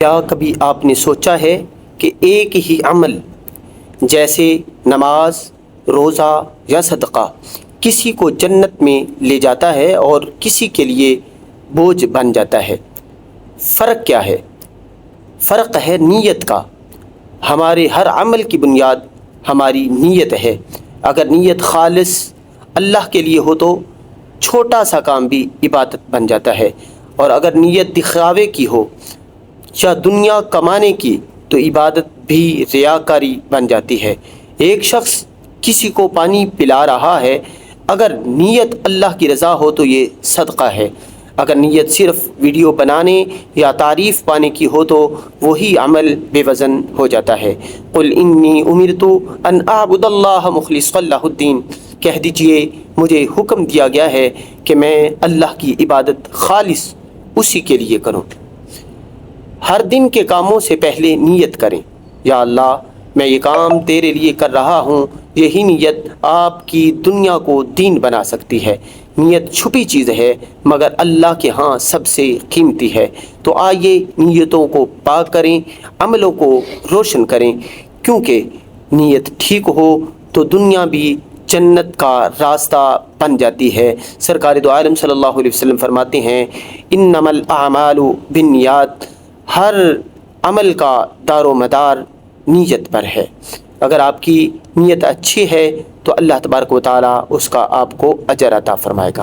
کیا کبھی آپ نے سوچا ہے کہ ایک ہی عمل جیسے نماز، روزہ یا صدقہ کسی کو جنت میں لے جاتا ہے اور کسی کے لیے بوجھ بن جاتا ہے؟ فرق کیا ہے؟ فرق ہے نیت کا۔ ہمارے ہر عمل کی بنیاد ہماری نیت ہے۔ اگر نیت خالص اللہ کے لیے ہو تو چھوٹا سا کام بھی عبادت بن جاتا ہے، اور اگر نیت دکھاوے کی ہو یا دنیا کمانے کی تو عبادت بھی ریاکاری بن جاتی ہے۔ ایک شخص کسی کو پانی پلا رہا ہے، اگر نیت اللہ کی رضا ہو تو یہ صدقہ ہے۔ اگر نیت صرف ویڈیو بنانے یا تعریف پانے کی ہو تو وہی عمل بے وزن ہو جاتا ہے۔ قل انی امرت ان اعبد اللہ مخلصا لہ الدین، کہہ دیجئے مجھے حکم دیا گیا ہے کہ میں اللہ کی عبادت خالص اسی کے لیے کروں۔ ہر دن کے کاموں سے پہلے نیت کریں، یا اللہ میں یہ کام تیرے لیے کر رہا ہوں۔ یہی نیت آپ کی دنیا کو دین بنا سکتی ہے۔ نیت چھپی چیز ہے مگر اللہ کے ہاں سب سے قیمتی ہے۔ تو آئیے نیتوں کو پاک کریں، عملوں کو روشن کریں، کیونکہ نیت ٹھیک ہو تو دنیا بھی جنت کا راستہ بن جاتی ہے۔ سرکار دو عالم صلی اللہ علیہ وسلم فرماتے ہیں، انما الاعمال بالنیات، ہر عمل کا دار و مدار نیت پر ہے۔ اگر آپ کی نیت اچھی ہے تو اللہ تبارک و تعالیٰ اس کا آپ کو اجر عطا فرمائے گا۔